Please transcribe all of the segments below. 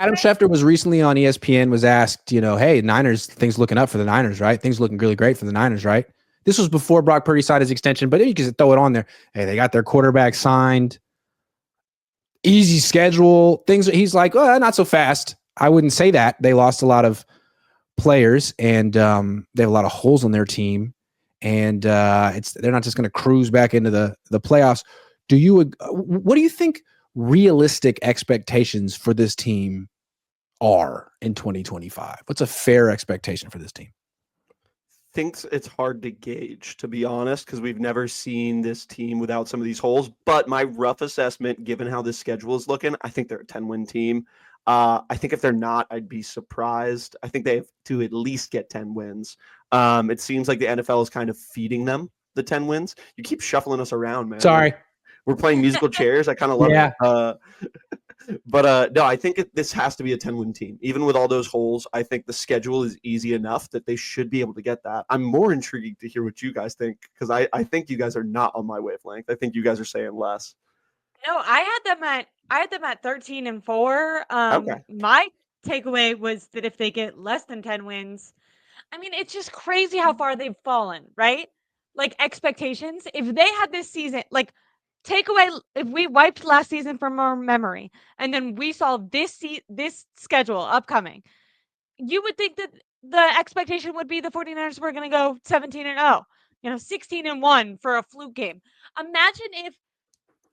Adam Schefter was recently on ESPN, was asked, hey, Niners, things looking up for the Niners, right? Things looking really great for the Niners, right? This was before Brock Purdy signed his extension, but you can throw it on there. Hey, they got their quarterback signed. Easy schedule. Things. He's like, well, not so fast. I wouldn't say that. They lost a lot of players, and they have a lot of holes on their team, and they're not just going to cruise back into the playoffs. What do you think realistic expectations for this team are in 2025? What's a fair expectation for this team? Thinks it's hard to gauge, to be honest, because we've never seen this team without some of these holes. But my rough assessment, given how this schedule is looking, I think they're a 10-win team. I think if they're not, I'd be surprised. I think they have to at least get 10 wins. It seems like the NFL is kind of feeding them the 10 wins. You keep shuffling us around, man. Sorry. We're playing musical chairs. I kind of love it. But no, I think this has to be a 10-win team. Even with all those holes, I think the schedule is easy enough that they should be able to get that. I'm more intrigued to hear what you guys think, because I think you guys are not on my wavelength. I think you guys are saying less. No, I had them at 13-4. Okay. My takeaway was that if they get less than 10 wins, I mean, it's just crazy how far they've fallen, right? Like expectations. If they had this season, like takeaway, if we wiped last season from our memory and then we saw this schedule upcoming, you would think that the expectation would be the 49ers were going to go 17-0, 16-1 for a fluke game. Imagine if,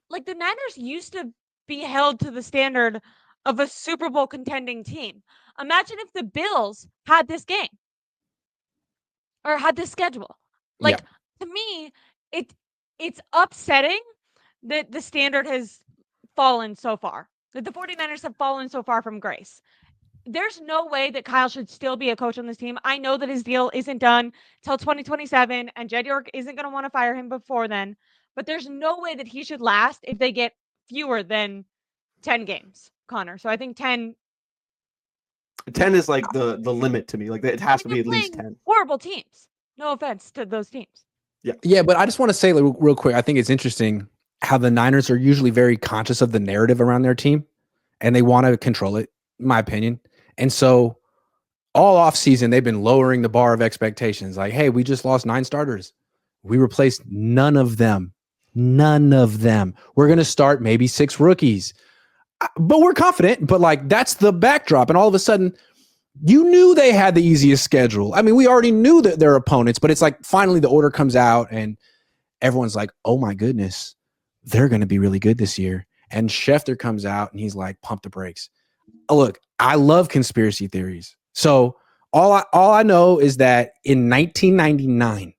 like, the Niners used to be held to the standard of a Super Bowl contending team. Imagine if the Bills had this game or had this schedule. Like, to me, it's upsetting that the standard has fallen so far, that the 49ers have fallen so far from grace. There's no way that Kyle should still be a coach on this team. I know that his deal isn't done till 2027, and Jed York isn't going to want to fire him before then. But there's no way that he should last if they get fewer than 10 games, Connor. So I think 10 is like the limit to me. Like, it has to be at least 10. Horrible teams. No offense to those teams. Yeah, but I just want to say real quick, I think it's interesting how the Niners are usually very conscious of the narrative around their team, and they want to control it, in my opinion. And so all offseason, they've been lowering the bar of expectations. Like, hey, we just lost 9 starters. We replaced none of them. None of them. We're going to start maybe 6 rookies. But we're confident. But, like, that's the backdrop. And all of a sudden, you knew they had the easiest schedule. I mean, we already knew that their opponents. But it's like finally the order comes out and everyone's like, oh, my goodness, they're going to be really good this year. And Schefter comes out and he's like, pump the brakes. Look, I love conspiracy theories. So all I know is that in 1999,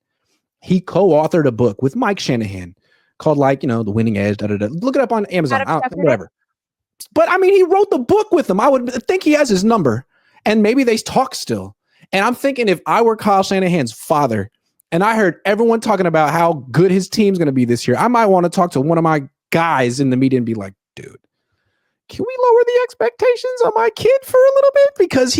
he co-authored a book with Mike Shanahan called, like, The Winning Edge. Look it up on Amazon, whatever. But I mean, he wrote the book with him. I would think he has his number, and maybe they talk still. And I'm thinking, if I were Kyle Shanahan's father and I heard everyone talking about how good his team's going to be this year, I might want to talk to one of my guys in the media and be like, dude, can we lower the expectations on my kid for a little bit? Because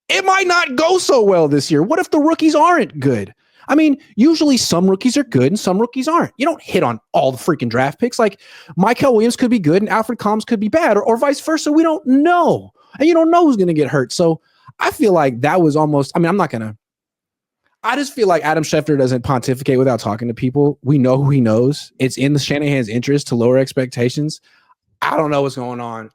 it might not go so well this year. What if the rookies aren't good? I mean, usually some rookies are good and some rookies aren't. You don't hit on all the freaking draft picks. Like, Michael Williams could be good and Alfred Combs could be bad, or vice versa. We don't know. And you don't know who's going to get hurt. So I feel like that was almost, I mean, I just feel like Adam Schefter doesn't pontificate without talking to people. We know who he knows. It's in the Shanahan's interest to lower expectations. I don't know what's going on.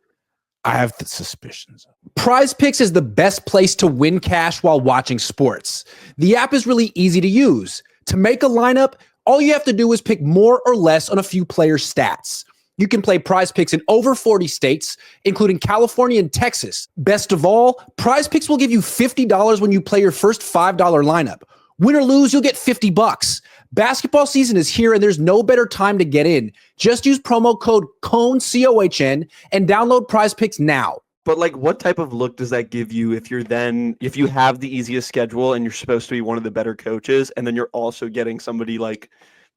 I have suspicions. Prize Picks is the best place to win cash while watching sports. The app is really easy to use. To make a lineup, all you have to do is pick more or less on a few players' stats. You can play Prize Picks in over 40 states, including California and Texas. Best of all, Prize Picks will give you $50 when you play your first $5 lineup. Win or lose, you'll get $50. Basketball season is here, and there's no better time to get in. Just use promo code Cohn, COHN, and download Prize Picks now. But, like, what type of look does that give you if you have the easiest schedule and you're supposed to be one of the better coaches, and then you're also getting somebody like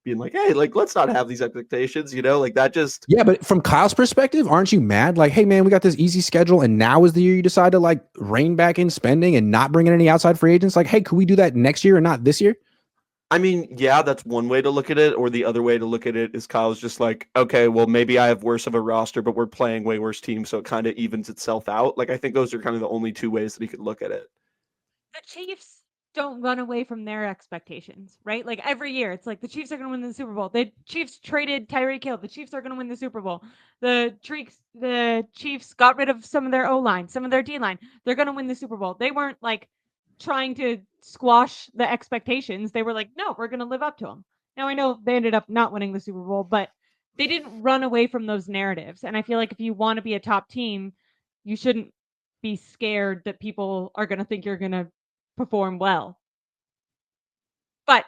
being like, hey, like, let's not have these expectations, like that just. Yeah, but from Kyle's perspective, aren't you mad? Like, hey, man, we got this easy schedule, and now is the year you decide to, like, rein back in spending and not bring in any outside free agents? Like, hey, could we do that next year and not this year? I mean, yeah, that's one way to look at it. Or the other way to look at it is Kyle's just like, okay, well, maybe I have worse of a roster, but we're playing way worse teams, so it kind of evens itself out. Like, I think those are kind of the only two ways that he could look at it. The Chiefs don't run away from their expectations, right? Like every year, it's like the Chiefs are going to win the Super Bowl. The Chiefs traded Tyreek Hill. The Chiefs are going to win the Super Bowl. The Chiefs got rid of some of their O line, some of their D line. They're going to win the Super Bowl. They weren't like trying to squash the expectations. They were like, no, we're going to live up to them. Now I know they ended up not winning the Super Bowl, but they didn't run away from those narratives. And I feel like if you want to be a top team, you shouldn't be scared that people are going to think you're going to perform well. But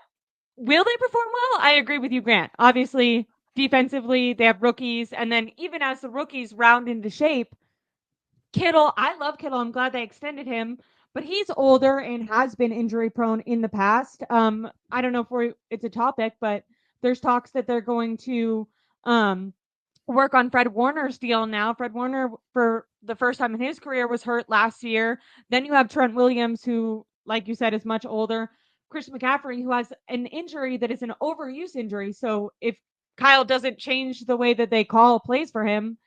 will they perform well? I agree with you, Grant. Obviously, defensively, they have rookies. And then even as the rookies round into shape, Kittle, I love Kittle. I'm glad they extended him, but he's older and has been injury prone in the past. I don't know if it's a topic, but there's talks that they're going to work on Fred Warner's deal now. Fred Warner, for the first time in his career, was hurt last year. Then you have Trent Williams, who, like you said, is much older. Chris McCaffrey, who has an injury that is an overuse injury. So if Kyle doesn't change the way that they call plays for him,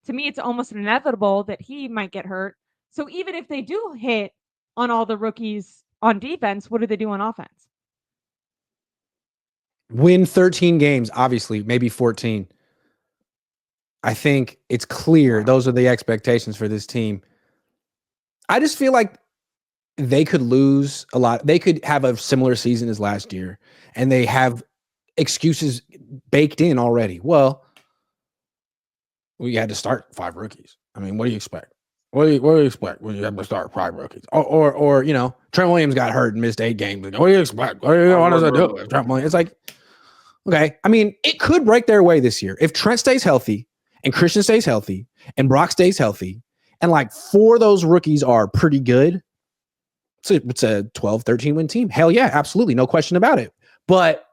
to me, it's almost inevitable that he might get hurt. So even if they do hit on all the rookies on defense, what do they do on offense? Win 13 games, obviously, maybe 14. I think it's clear those are the expectations for this team. I just feel like they could lose a lot. They could have a similar season as last year, and they have excuses baked in already. Well, we had to start 5 rookies. I mean, what do you expect? What do you expect when you have to start 5 rookies? Or you know, Trent Williams got hurt and missed 8 games. What do you expect? What does I do? Trent Williams, it's like, okay. I mean, it could break their way this year if Trent stays healthy and Christian stays healthy and Brock stays healthy, and like 4 of those rookies are pretty good. So it's a 12, 13 win team. Hell yeah, absolutely, no question about it. But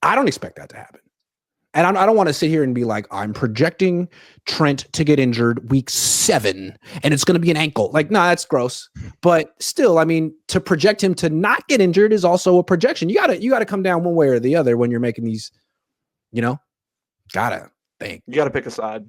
I don't expect that to happen. And I don't want to sit here and be like, I'm projecting Trent to get injured week 7 and it's going to be an ankle. Like, nah, that's gross. But still, I mean, to project him to not get injured is also a projection. You gotta come down one way or the other when you're making these, you know, gotta think. You gotta pick a side.